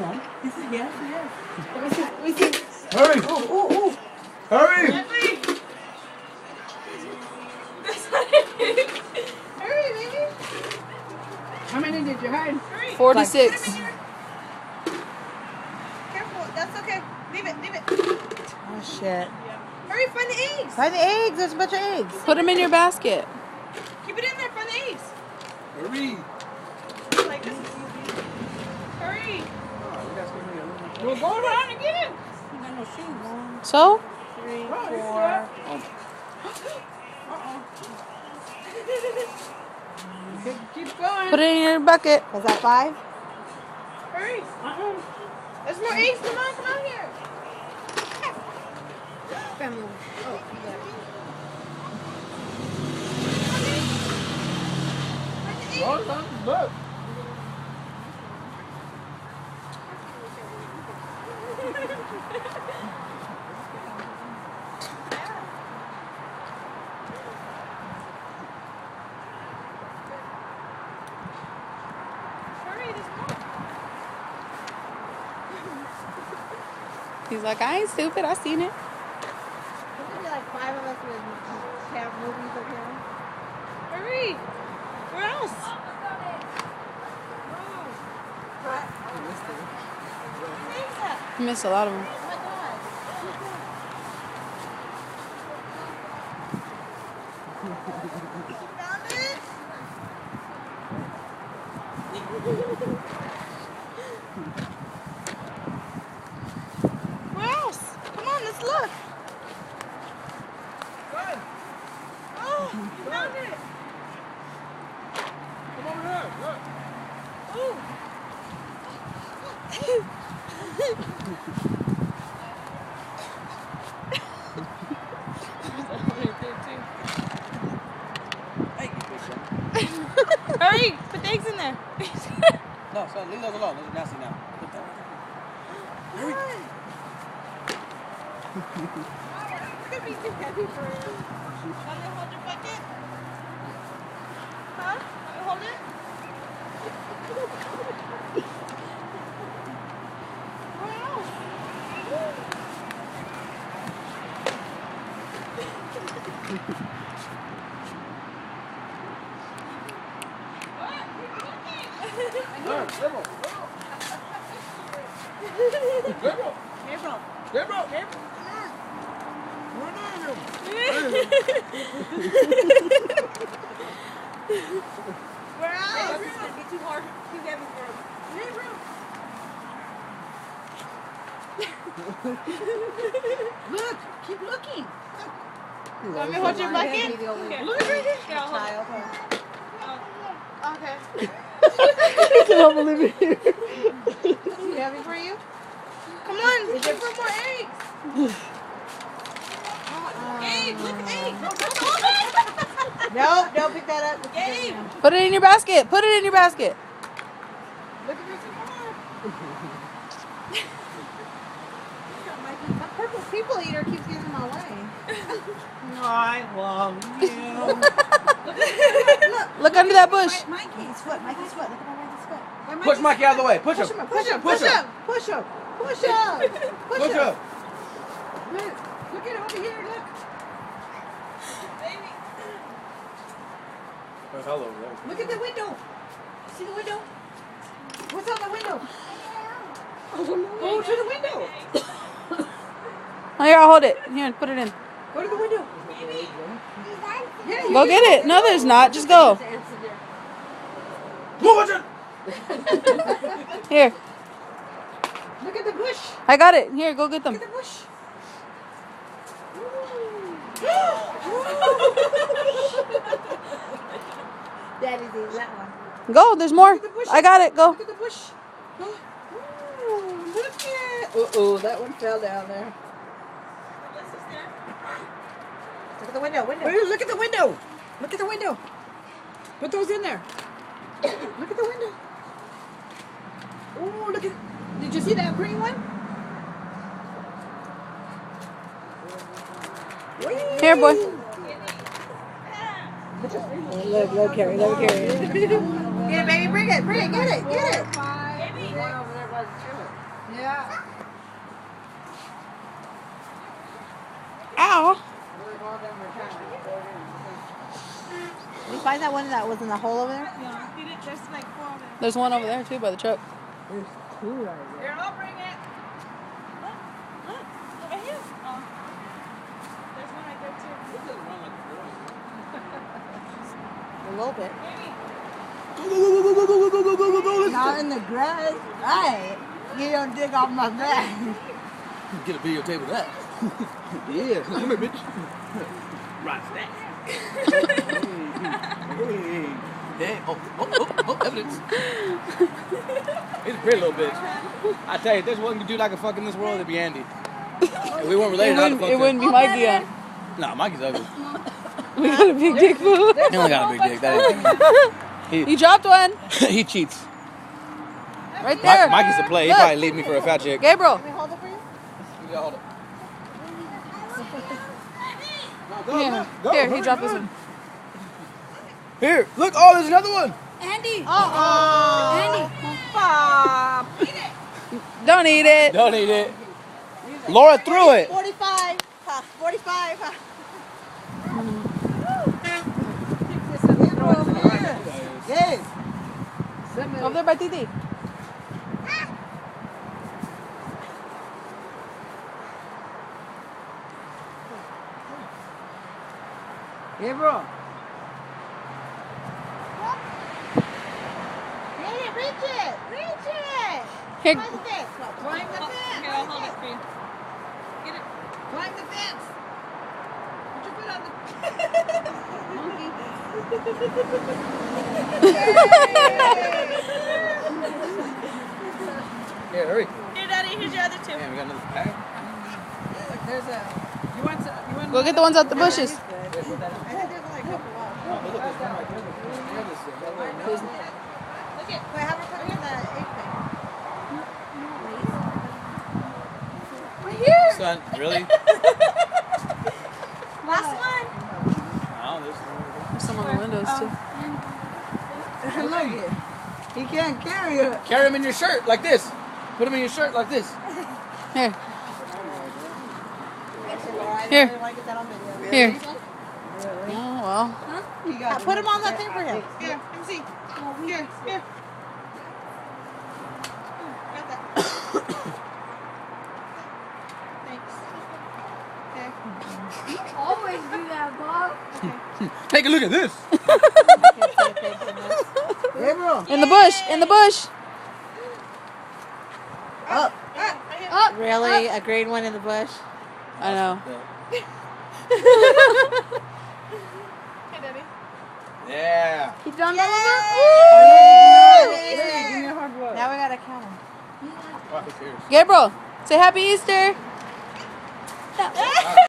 one. He said yes, yes. Let me see. Let me see. Hurry! Oh. Hurry! Hurry, baby. How many did you hide? 46. Careful, that's okay. Leave it. Oh, shit. Hurry, find the eggs. Find the eggs. There's a bunch of eggs. Put them in your basket. Keep it in there, find the eggs. Hurry! Like, this is easy. Hurry. Well, go around and get him. You got no shoes. 1, So? 3, 4. Keep going. Put it in your bucket. Was that 5? Hurry. There's more eggs. Come on here. Family. Oh, you got it. Look! Hurry, there's more. He's like, I ain't stupid. I seen it. There's like 5 of us with have movies up here. Hurry. Where else? You missed a lot of them. Oh my God. Found it? Where else? Come on, let's look. Run! Oh, you found it. Come over here! Look! Oh. Hurry, put the eggs in there. No, son, leave those alone. Those are nasty now. Put that Hurry. It's gonna be too heavy for you. Want me to hold your bucket? Huh? Want me to hold it? Where else? What? Keep looking. Look, Gabriel! Gabriel! Gabriel. Gabriel! Where else? This is going to be too hard. Too heavy for him. Look. Keep looking. Want me to hold your bucket? Okay. Look right here. Child. Okay. Don't believe it. Too heavy for you? Come on, look for more eggs. Gabe, look, eggs. No, don't pick that up. Gabe. Put it in your basket. Put it in your basket. Look at me some more. That purple people eater keeps getting in my way. I love you. Look under that bush. Mikey's foot. Mikey's foot. Look at my Mikey's foot. Where Push Mikey out of the way. Push him. Push him. Push him. Push him. Push him. Push him. Look at it over here. Look. Baby. There's hell over there. Look at the window. See the window? What's on the window? Go to the window. Oh, here, I'll hold it. Here, put it in. Go to the window. Yeah, Go get it. No, there's not. Just go. Move it! Here. Look at the bush. I got it. Here, go get them. Look at the bush. Daddy's eating that one. Go. There's more. I got it. Go. Look at the bush. Ooh, look at. Uh-oh, that one fell down there. Look at the window. Look at the window. Look at the window. Put those in there. Look at the window. Oh, look at. Did you see that green one? Whee! Here, boy. Let carry. Get it, baby. Bring it. Get it. Baby. Over there by the trailer. Yeah. Ow. Did you find that one that was in the hole over there? Yeah. There's like 4 of them. There's one over there too by the truck. There's 2 right there. Here, I'll bring it. Look. Over here. Oh. There's one right there too. A little bit. Not in the grass. Hey, you don't dig off my back. Get a videotape of that. Yeah, come here, bitch. Right stack. Hey. Oh, evidence. He's a pretty little bitch. I tell you, if there's one dude I could fuck in this world, it'd be Andy. If we weren't related, I'd fuck It wouldn't be Mikey. Nah, Mikey's ugly. We got a big dick, fool. He only got a big dick. That ain't. You dropped one. He cheats. Right there. Mikey's a play. He Look. probably leave me for a fat chick. Gabriel. Can we hold it for you? Yeah, hold it. Here, he dropped this one. Here, look. Oh, there's another one. Andy. Andy. Stop. Don't eat it. Don't eat it. Laura threw it. 45. 45. Yes. Over there by Titi. Yeah, bro. Hey, reach it. Reach it. Here. Climb the fence. Climb the fence. Here, I'll hold it for you. Get it. Climb the fence. Put your foot on the Here, hurry. Here, Daddy, here's your other 2. Man, we got another pack. Look, there's a. You want some? You want Go get the ones out the bushes. I think there's like a couple of. Look at. Wait, have her put it in the egg thing. Right here. Son, really? Last one. Oh, there's There's some on the windows too. Look it. He can't carry it. Carry him in your shirt like this. Put him in your shirt like this. Here. I Here. really want to get that on video. Here. Oh well. You got Put him on that thing for him. Here, let me see. Here. Got that. Thanks. Okay. Always do that, Bob. Take a look at this. Gabriel. In the bush. In the bush. Up. Really? A green one in the bush? I know. Hey, Daddy. Yeah. You done Give me a hard blow. Now we gotta count them. Oh, who cares? Gabriel, say Happy Easter.